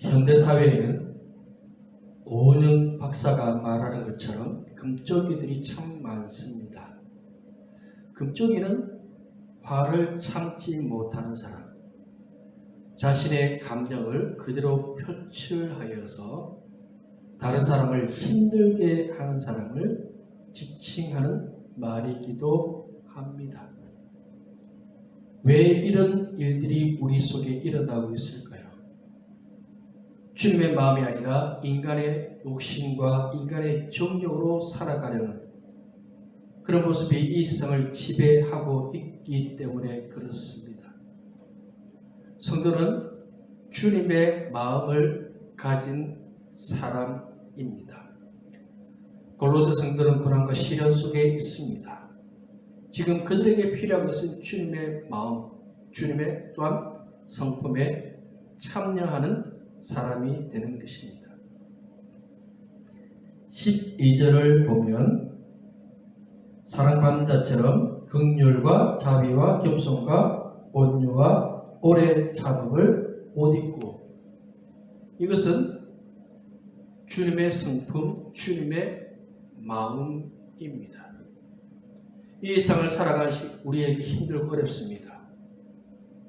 현대사회에는 오은영 박사가 말하는 것처럼 금쪽이들이 참 많습니다. 금쪽이는 화를 참지 못하는 사람, 자신의 감정을 그대로 표출하여서 다른 사람을 힘들게 하는 사람을 지칭하는 말이기도 합니다. 왜 이런 일들이 우리 속에 일어나고 있을까요? 주님의 마음이 아니라 인간의 욕심과 인간의 정욕으로 살아가려는 그런 모습이 이 세상을 지배하고 있기 때문에 그렇습니다. 성도는 주님의 마음을 가진 사람입니다. 골로새 성도는 고난과 시련 속에 있습니다. 지금 그들에게 필요한 것은 주님의 마음, 주님의 또한 성품에 참여하는 사람이 되는 것입니다. 12절을 보면 사랑받는 자처럼 긍휼과 자비와 겸손과 온유와 오래 참음을 옷 입고, 이것은 주님의 성품, 주님의 마음입니다. 이 세상을 살아가시 우리에게 힘들고 어렵습니다.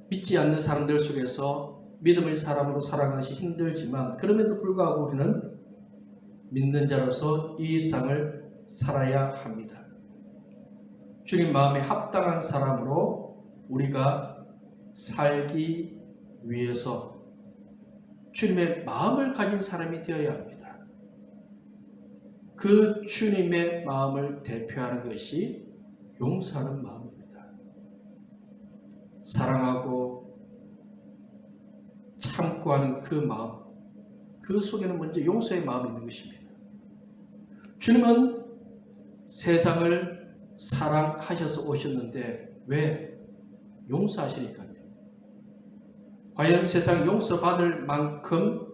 믿지 않는 사람들 속에서 믿음의 사람으로 살아가시 힘들지만, 그럼에도 불구하고 우리는 믿는 자로서 이 세상을 살아야 합니다. 주님 마음에 합당한 사람으로 우리가 살기 위해서 주님의 마음을 가진 사람이 되어야 합니다. 그 주님의 마음을 대표하는 것이 용서하는 마음입니다. 사랑하고 참고 하는 그 마음, 그 속에는 먼저 용서의 마음이 있는 것입니다. 주님은 세상을 사랑하셔서 오셨는데 왜 용서하시니까요? 과연 세상 용서받을 만큼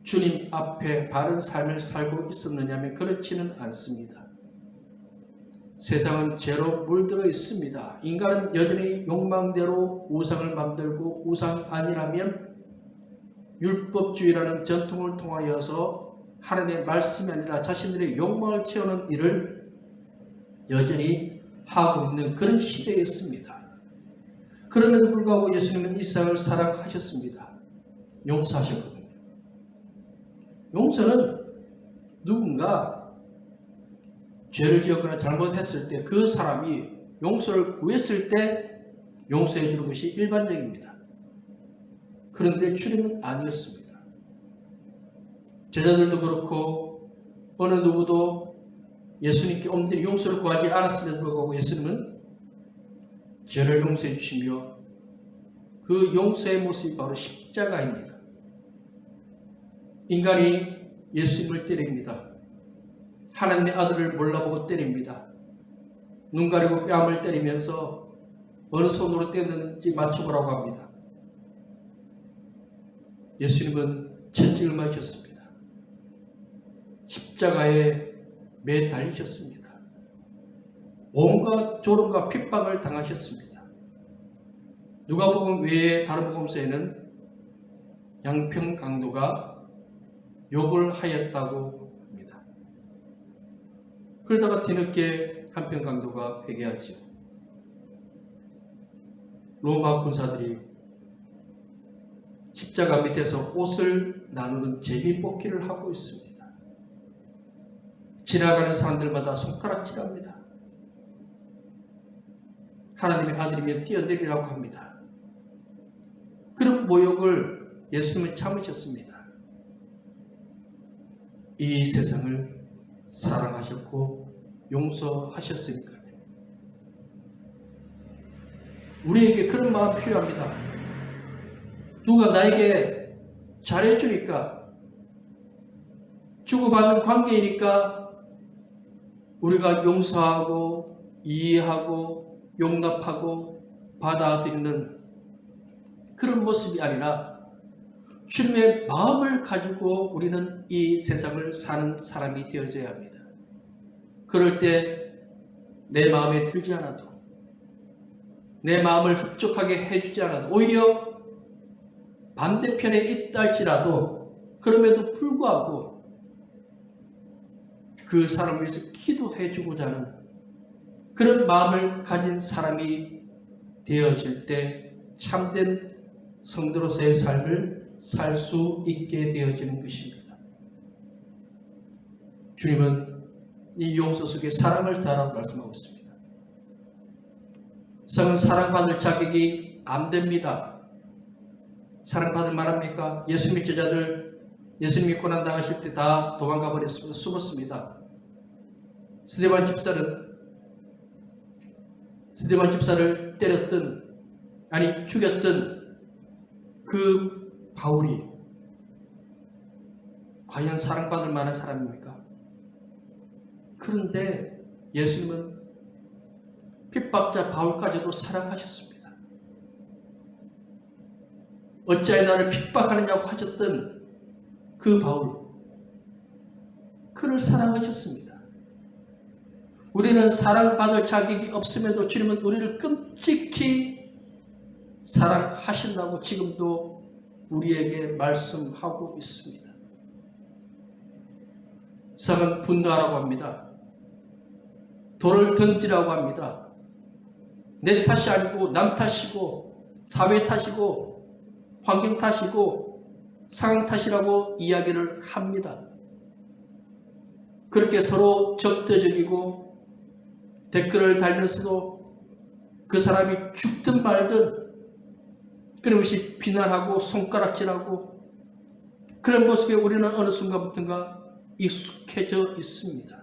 주님 앞에 바른 삶을 살고 있었느냐면 그렇지는 않습니다. 세상은 죄로 물들어 있습니다. 인간은 여전히 욕망대로 우상을 만들고, 우상이 아니라면 율법주의라는 전통을 통하여서 하나님의 말씀이 아니라 자신들의 욕망을 채우는 일을 여전히 하고 있는 그런 시대에 있습니다. 그럼에도 불구하고 예수님은 이 세상을 사랑하셨습니다. 용서하셨거든요. 용서는 누군가 죄를 지었거나 잘못했을 때 그 사람이 용서를 구했을 때 용서해 주는 것이 일반적입니다. 그런데 주님은 아니었습니다. 제자들도 그렇고 어느 누구도 예수님께 엎드려 용서를 구하지 않았음에도 불구하고 예수님은 죄를 용서해 주시며, 그 용서의 모습이 바로 십자가입니다. 인간이 예수님을 때립니다. 하나님의 아들을 몰라보고 때립니다. 눈 가리고 뺨을 때리면서 어느 손으로 때리는지 맞춰보라고 합니다. 예수님은 채찍을 맞으셨습니다. 십자가에 매달리셨습니다. 온갖 조롱과 핍박을 당하셨습니다. 누가복음 외에 다른 복음서에는 양평 강도가 욕을 하였다고 합니다. 그러다가 뒤늦게 한평 강도가 회개하죠. 로마 군사들이 십자가 밑에서 옷을 나누는 제비뽑기를 하고 있습니다. 지나가는 사람들마다 손가락질합니다. 하나님의 아들이면 뛰어내리라고 합니다. 그런 모욕을 예수님은 참으셨습니다. 이 세상을 사랑하셨고 용서하셨으니까요. 우리에게 그런 마음 필요합니다. 누가 나에게 잘해주니까, 주고받는 관계이니까 우리가 용서하고 이해하고 용납하고 받아들이는 그런 모습이 아니라 주님의 마음을 가지고 우리는 이 세상을 사는 사람이 되어져야 합니다. 그럴 때 내 마음에 들지 않아도, 내 마음을 흡족하게 해주지 않아도, 오히려 반대편에 있다 할지라도 그럼에도 불구하고 그 사람을 위해서 기도해 주고자 하는 그런 마음을 가진 사람이 되어질 때 참된 성도로서의 삶을 살 수 있게 되어지는 것입니다. 주님은 이 용서 속에 사랑을 다하라고 말씀하고 있습니다. 세상은 사랑받을 자격이 안 됩니다. 사랑받을 만합니까? 예수님의 제자들 예수님이 고난당하실 때 다 도망가 버렸습니다. 숨었습니다. 스데반 집사를 때렸던 죽였던 그 바울이 과연 사랑받을 만한 사람입니까? 그런데 예수님은 핍박자 바울까지도 사랑하셨습니다. 어찌하여 나를 핍박하느냐고 하셨던 그 바울, 그를 사랑하셨습니다. 우리는 사랑받을 자격이 없음에도 주님은 우리를 끔찍히 사랑하신다고 지금도 우리에게 말씀하고 있습니다. 세상은 분노하라고 합니다. 돌을 던지라고 합니다. 내 탓이 아니고 남 탓이고 사회 탓이고 환경 탓이고 상황 탓이라고 이야기를 합니다. 그렇게 서로 적대적이고 댓글을 달면서도 그 사람이 죽든 말든 끊임없이 비난하고 손가락질하고 그런 모습에 우리는 어느 순간부터인가 익숙해져 있습니다.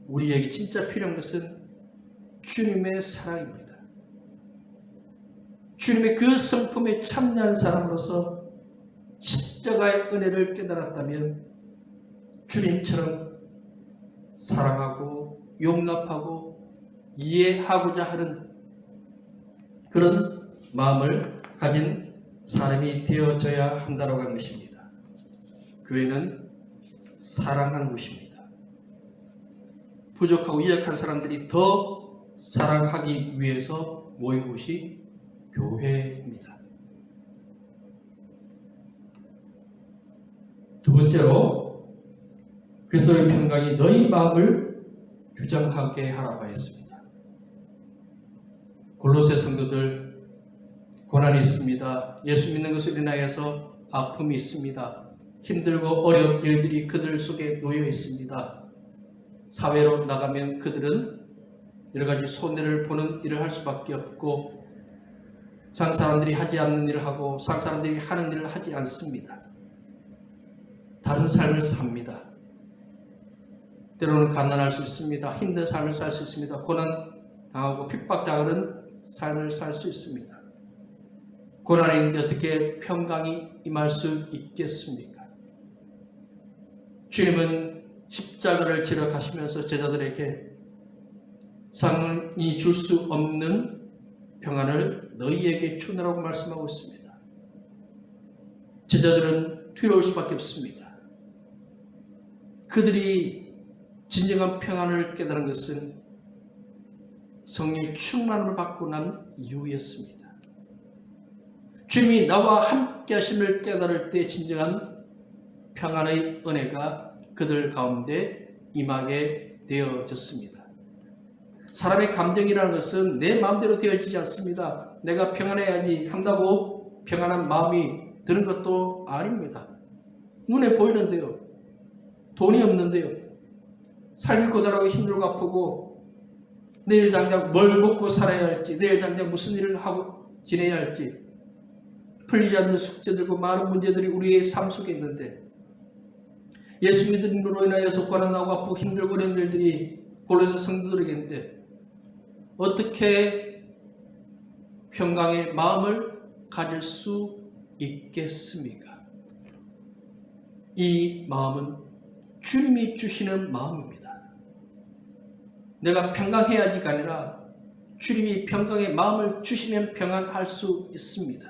우리에게 진짜 필요한 것은 주님의 사랑입니다. 주님의 그 성품에 참여한 사람으로서 십자가의 은혜를 깨달았다면 주님처럼 사랑하고 용납하고 이해하고자 하는 그런 마음을 가진 사람이 되어져야 한다고 하는 것입니다. 교회는 사랑하는 곳입니다. 부족하고 연약한 사람들이 더 사랑하기 위해서 모인 곳이 교회입니다. 두 번째로 그리스도의 평강이 너희 마음을 주장하게 하라고 했습니다. 골로새 성도들 고난이 있습니다. 예수 믿는 것을 인하여서 아픔이 있습니다. 힘들고 어려운 일들이 그들 속에 놓여 있습니다. 사회로 나가면 그들은 여러 가지 손해를 보는 일을 할 수밖에 없고 상사람들이 하지 않는 일을 하고 상사람들이 하는 일을 하지 않습니다. 다른 삶을 삽니다. 때로는 가난할 수 있습니다. 힘든 삶을 살 수 있습니다. 고난당하고 핍박당하는 삶을 살 수 있습니다. 고난이 있는데 어떻게 평강이 임할 수 있겠습니까? 주님은 십자가를 지러 가시면서 제자들에게 세상이 줄 수 없는 평안을 너희에게 주노라고 말씀하고 있습니다. 제자들은 두려울 수밖에 없습니다. 그들이 진정한 평안을 깨달은 것은 성령의 충만을 받고 난 이후였습니다. 주님이 나와 함께 하심을 깨달을 때 진정한 평안의 은혜가 그들 가운데 임하게 되어졌습니다. 사람의 감정이라는 것은 내 마음대로 되어지지 않습니다. 내가 평안해야지 한다고 평안한 마음이 드는 것도 아닙니다. 눈에 보이는데요. 돈이 없는데요. 삶이 고달하고 힘들고 아프고 내일 당장 뭘 먹고 살아야 할지, 내일 당장 무슨 일을 하고 지내야 할지 풀리지 않는 숙제들과 많은 문제들이 우리의 삶 속에 있는데 예수 믿음으로 인하여서 고난하고 아프고 힘들고 어려운 일들이 골로새 성도들에게 있는데 어떻게 평강의 마음을 가질 수 있겠습니까? 이 마음은 주님이 주시는 마음입니다. 내가 평강해야지가 아니라 주님이 평강의 마음을 주시면 평안할 수 있습니다.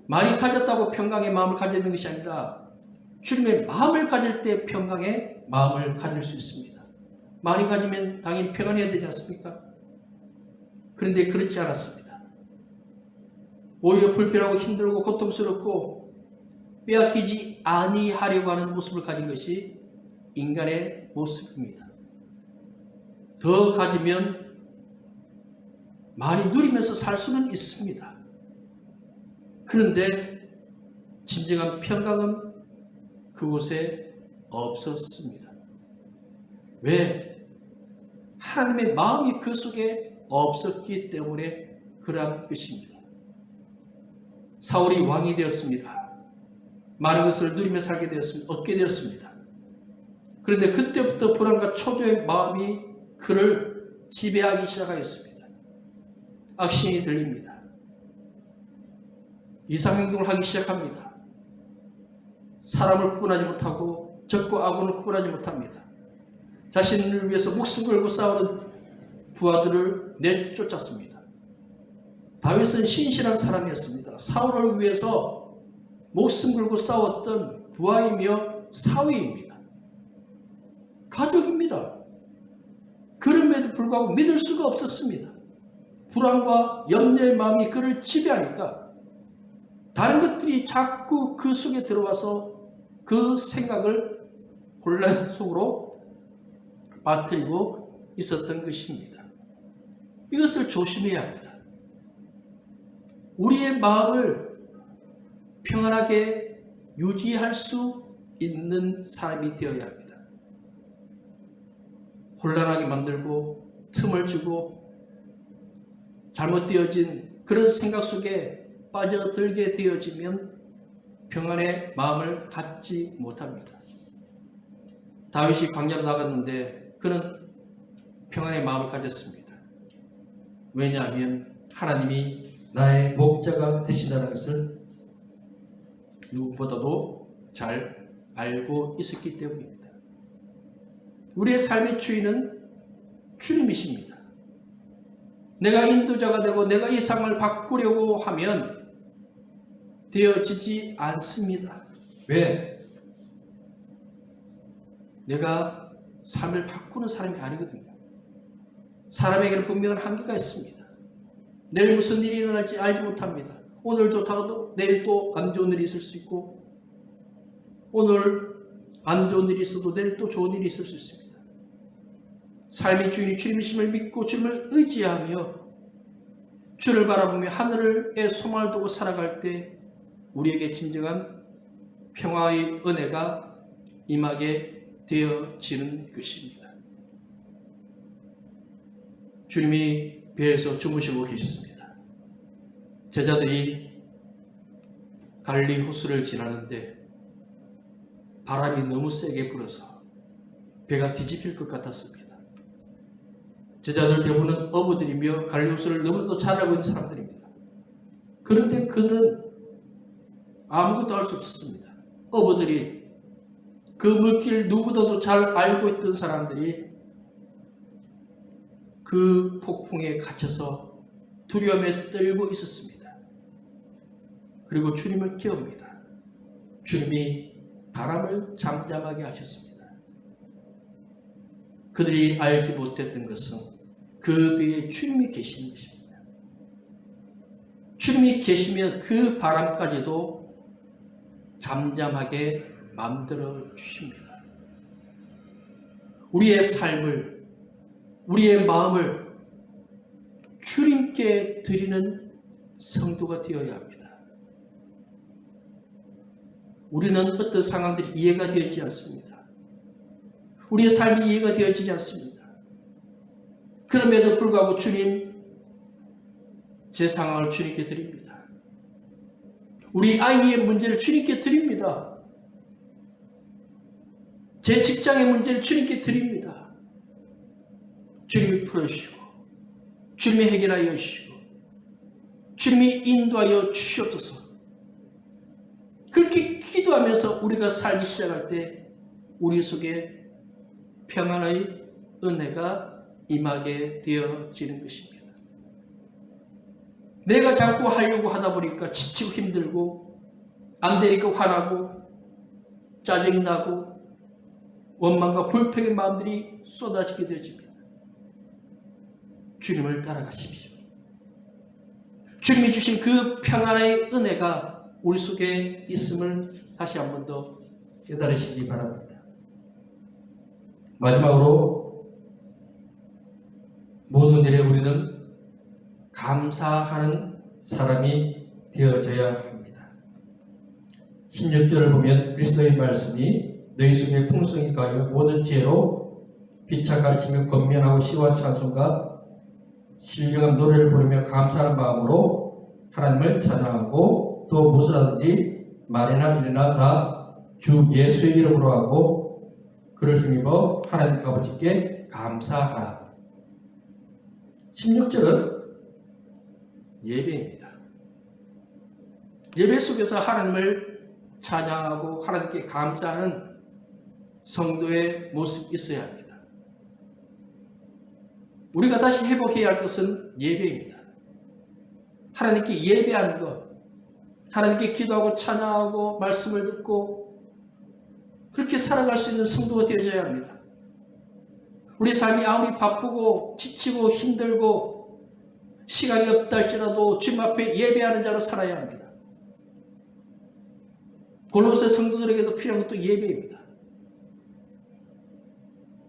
많이 가졌다고 평강의 마음을 가지는 것이 아니라 주님의 마음을 가질 때 평강의 마음을 가질 수 있습니다. 많이 가지면 당연히 평안해야 되지 않습니까? 그런데 그렇지 않았습니다. 오히려 불편하고 힘들고 고통스럽고 빼앗기지 아니하려고 하는 모습을 가진 것이 인간의 모습입니다. 더 가지면 많이 누리면서 살 수는 있습니다. 그런데 진정한 평강은 그곳에 없었습니다. 왜? 하나님의 마음이 그 속에 없었기 때문에 그러한 것입니다. 사울이 왕이 되었습니다. 많은 것을 누리며 살게 되었습니다. 얻게 되었습니다. 그런데 그때부터 불안과 초조의 마음이 그를 지배하기 시작하였습니다. 악신이 들립니다. 이상행동을 하기 시작합니다. 사람을 구분하지 못하고 적과 악원을 구분하지 못합니다. 자신을 위해서 목숨 걸고 싸우는 부하들을 내쫓았습니다. 다윗은 신실한 사람이었습니다. 사울을 위해서 목숨 걸고 싸웠던 부하이며 사위입니다. 가족입니다. 그럼에도 불구하고 믿을 수가 없었습니다. 불안과 염려의 마음이 그를 지배하니까 다른 것들이 자꾸 그 속에 들어와서 그 생각을 혼란 속으로 빠뜨리고 있었던 것입니다. 이것을 조심해야 합니다. 우리의 마음을 평안하게 유지할 수 있는 사람이 되어야 합니다. 혼란하게 만들고 틈을 주고 잘못되어진 그런 생각 속에 빠져들게 되어지면 평안의 마음을 갖지 못합니다. 다윗이 광야로 나갔는데 그는 평안의 마음을 가졌습니다. 왜냐하면 하나님이 나의 목자가 되신다는 것을 누구보다도 잘 알고 있었기 때문입니다. 우리의 삶의 주인은 주님이십니다. 내가 인도자가 되고 내가 이 상을 바꾸려고 하면 되어지지 않습니다. 왜? 내가 삶을 바꾸는 사람이 아니거든요. 사람에게는 분명한 한계가 있습니다. 내일 무슨 일이 일어날지 알지 못합니다. 오늘 좋다가도 내일 또 안 좋은 일이 있을 수 있고, 오늘 안 좋은 일이 있어도 내일 또 좋은 일이 있을 수 있습니다. 삶의 주인이 주님이심을 믿고 주님을 의지하며 주를 바라보며 하늘의 소망을 두고 살아갈 때 우리에게 진정한 평화의 은혜가 임하게 되어지는 것입니다. 주님이 배에서 주무시고 계셨습니다. 제자들이 갈릴리 호수를 지나는데 바람이 너무 세게 불어서 배가 뒤집힐 것 같았습니다. 제자들 대부분은 어부들이며 갈릴리 호수를 너무도 잘 알고 있는 사람들입니다. 그런데 그들은 아무것도 할 수 없었습니다. 어부들이 그 물길 누구보다도 잘 알고 있던 사람들이 그 폭풍에 갇혀서 두려움에 떨고 있었습니다. 그리고 주님을 깨웁니다. 주님이 바람을 잠잠하게 하셨습니다. 그들이 알지 못했던 것은 그 배에 주님이 계시는 것입니다. 주님이 계시면 그 바람까지도 잠잠하게 만들어 주십니다. 우리의 삶을, 우리의 마음을 주님께 드리는 성도가 되어야 합니다. 우리는 어떤 상황들이 이해가 되지 않습니다. 우리의 삶이 이해가 되어지지 않습니다. 그럼에도 불구하고 주님, 제 상황을 주님께 드립니다. 우리 아이의 문제를 주님께 드립니다. 제 직장의 문제를 주님께 드립니다. 주님이 풀어주시고 주님이 해결하여 주시고 주님이 인도하여 주시옵소서. 그렇게 기도하면서 우리가 살기 시작할 때 우리 속에 평안의 은혜가 임하게 되어지는 것입니다. 내가 자꾸 하려고 하다 보니까 지치고 힘들고 안 되니까 화나고 짜증이 나고 원망과 불평의 마음들이 쏟아지게 되어집니다. 주님을 따라가십시오. 주님이 주신 그 평안의 은혜가 우리 속에 있음을 다시 한 번 더 깨달으시기 바랍니다. 마지막으로 모든 일에 우리는 감사하는 사람이 되어져야 합니다. 16절을 보면 그리스도의 말씀이 너희 속에 풍성히 가하여 모든 지혜로 피차 가르치며 권면하고 시와 찬송과 신령한 노래를 부르며 감사하는 마음으로 하나님을 찬양하고 또 무엇을 하든지 말이나 일이나 다 주 예수의 이름으로 하고 그를 힘입어 하나님 아버지께 감사하라. 16절은 예배입니다. 예배 속에서 하나님을 찬양하고 하나님께 감사하는 성도의 모습이 있어야 합니다. 우리가 다시 회복해야 할 것은 예배입니다. 하나님께 예배하는 것, 하나님께 기도하고 찬양하고 말씀을 듣고 그렇게 살아갈 수 있는 성도가 되어져야 합니다. 우리 삶이 아무리 바쁘고 지치고 힘들고 시간이 없다 할지라도 주님 앞에 예배하는 자로 살아야 합니다. 골로새 성도들에게도 필요한 것도 예배입니다.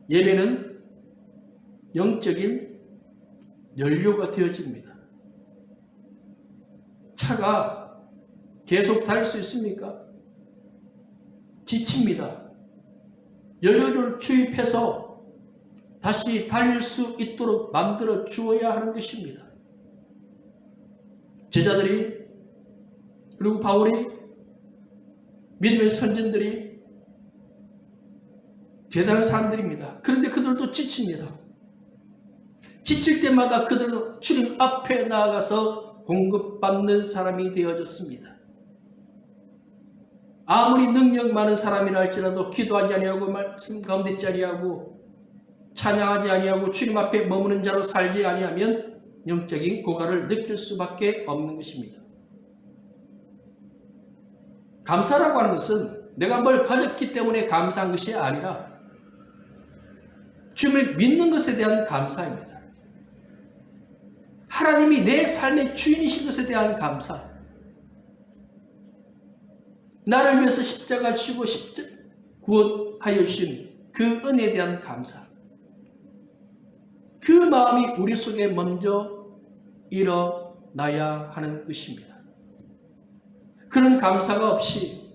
예배는 영적인 연료가 되어집니다. 차가 계속 달릴 수 있습니까? 지칩니다. 연료를 주입해서 다시 달릴 수 있도록 만들어 주어야 하는 것입니다. 제자들이 그리고 바울이 믿음의 선진들이 대단한 사람들입니다. 그런데 그들도 지칩니다. 지칠 때마다 그들은 주님 앞에 나아가서 공급받는 사람이 되어졌습니다. 아무리 능력 많은 사람이라 할지라도 기도하지 아니하고 말씀 가운데 있지 아니하고 찬양하지 아니하고 주님 앞에 머무는 자로 살지 아니하면 영적인 고갈을 느낄 수밖에 없는 것입니다. 감사라고 하는 것은 내가 뭘 가졌기 때문에 감사한 것이 아니라 주님을 믿는 것에 대한 감사입니다. 하나님이 내 삶의 주인이신 것에 대한 감사, 나를 위해서 십자가 지고 구원하여 주신 그 은혜에 대한 감사, 그 마음이 우리 속에 먼저 일어나야 하는 것입니다. 그런 감사가 없이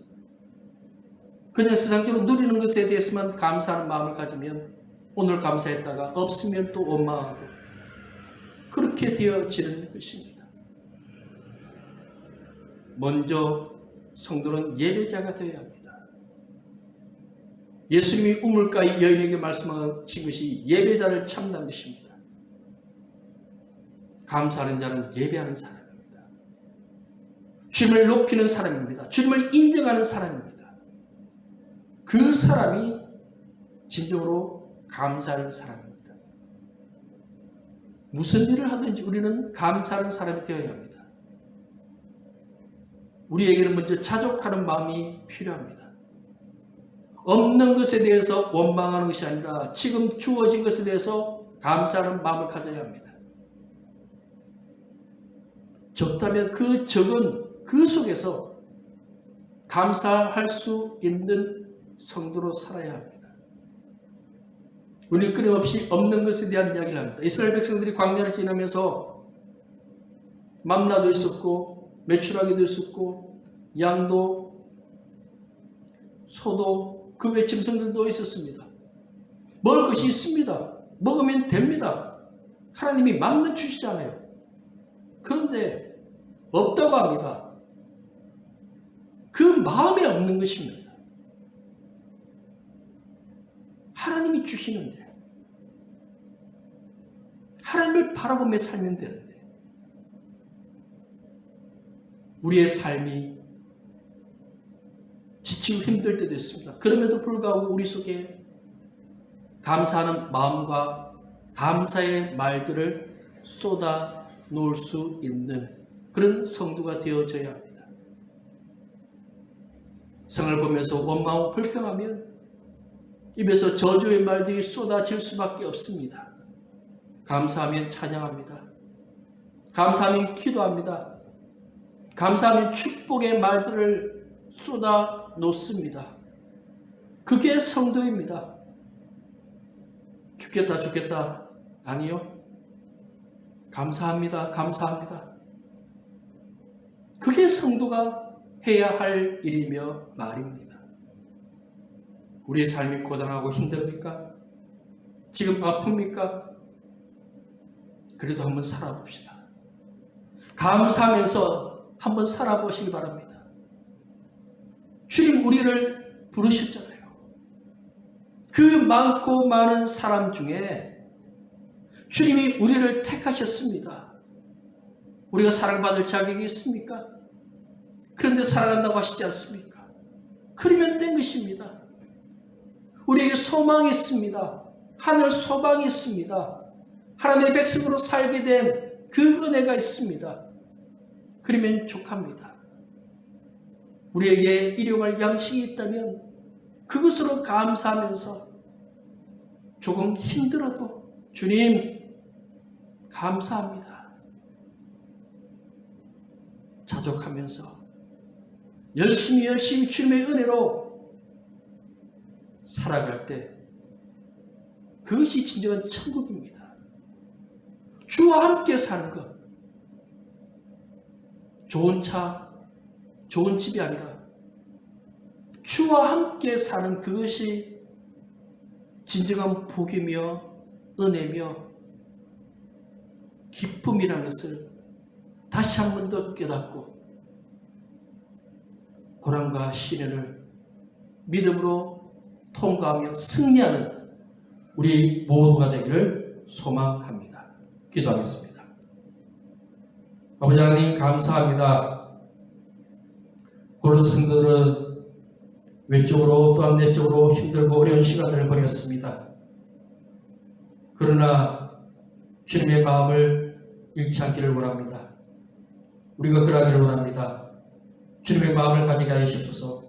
그냥 세상적으로 누리는 것에 대해서만 감사하는 마음을 가지면 오늘 감사했다가 없으면 또 원망하고 그렇게 되어지는 것입니다. 먼저 성도는 예배자가 되어야 합니다. 예수님이 우물가의 여인에게 말씀하신 것이 예배자를 참는 것입니다. 감사하는 자는 예배하는 사람입니다. 주님을 높이는 사람입니다. 주님을 인정하는 사람입니다. 그 사람이 진정으로 감사하는 사람입니다. 무슨 일을 하든지 우리는 감사하는 사람이 되어야 합니다. 우리에게는 먼저 자족하는 마음이 필요합니다. 없는 것에 대해서 원망하는 것이 아니라 지금 주어진 것에 대해서 감사하는 마음을 가져야 합니다. 적다면 그 적은 그 속에서 감사할 수 있는 성도로 살아야 합니다. 우리는 끊임없이 없는 것에 대한 이야기를 합니다. 이스라엘 백성들이 광야를 지나면서 만나도 있었고 매출하기도 있었고 양도 소도 그 외 짐승들도 있었습니다. 먹을 것이 있습니다. 먹으면 됩니다. 하나님이 만나 주시잖아요. 그런데 없다고 합니다. 그 마음에 없는 것입니다. 하나님이 주시는데 하나님을 바라보며 살면 되는데 우리의 삶이 지치고 힘들 때도 있습니다. 그럼에도 불구하고 우리 속에 감사하는 마음과 감사의 말들을 쏟아 놓을 수 있는 그런 성도가 되어져야 합니다. 성을 보면서 원망하고 불평하면 입에서 저주의 말들이 쏟아질 수밖에 없습니다. 감사하면 찬양합니다. 감사하면 기도합니다. 감사하면 축복의 말들을 쏟아 놓습니다. 그게 성도입니다. 죽겠다. 아니요. 감사합니다. 그게 성도가 해야 할 일이며 말입니다. 우리의 삶이 고단하고 힘듭니까? 지금 아픕니까? 그래도 한번 살아봅시다. 감사하면서 한번 살아보시기 바랍니다. 주님 우리를 부르셨잖아요. 그 많고 많은 사람 중에 주님이 우리를 택하셨습니다. 우리가 사랑받을 자격이 있습니까? 그런데 사랑한다고 하시지 않습니까? 그러면 된 것입니다. 우리에게 소망이 있습니다. 하늘 소망이 있습니다. 하나님의 백성으로 살게 된 그 은혜가 있습니다. 그러면 족합니다. 우리에게 일용할 양식이 있다면 그것으로 감사하면서 조금 힘들어도 주님 감사합니다. 자족하면서 열심히 주님의 은혜로 살아갈 때 그것이 진정한 천국입니다. 주와 함께 사는 것. 좋은 차, 좋은 집이 아니라 주와 함께 사는 그것이 진정한 복이며 은혜며 기쁨이라는 것을 다시 한 번 더 깨닫고 고난과 시련을 믿음으로 통과하며 승리하는 우리 모두가 되기를 소망합니다. 기도하겠습니다. 아버지 하나님 감사합니다. 고린도 성도들은 외적으로 또한 내적으로 힘들고 어려운 시간들을 보냈습니다. 그러나 주님의 마음을 잃지 않기를 원합니다. 우리가 그러기를 원합니다. 주님의 마음을 가지게 하여 주옵소서.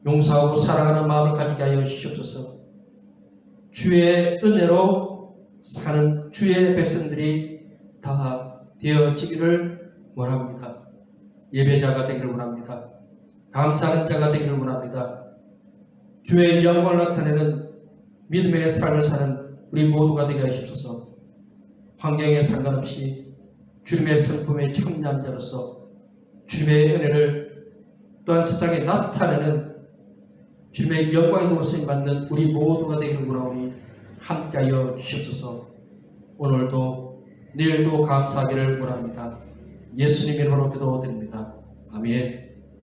용서하고 사랑하는 마음을 가지게 하여 주옵소서. 주의 은혜로 사는 주의 백성들이 다 되어지기를 원합니다. 예배자가 되기를 원합니다. 감사하는 자가 되기를 원합니다. 주의 영광을 나타내는 믿음의 삶을 사는 우리 모두가 되게 하시옵소서. 환경에 상관없이 주님의 성품에 참여한 자로서 주님의 은혜를 또한 세상에 나타내는 주님의 영광의 도로 쓰임받는 우리 모두가 되기를 원하오니 함께하여 주시옵소서. 오늘도 내일도 감사하기를 원합니다. 예수님 이름으로 기도드립니다. 아멘.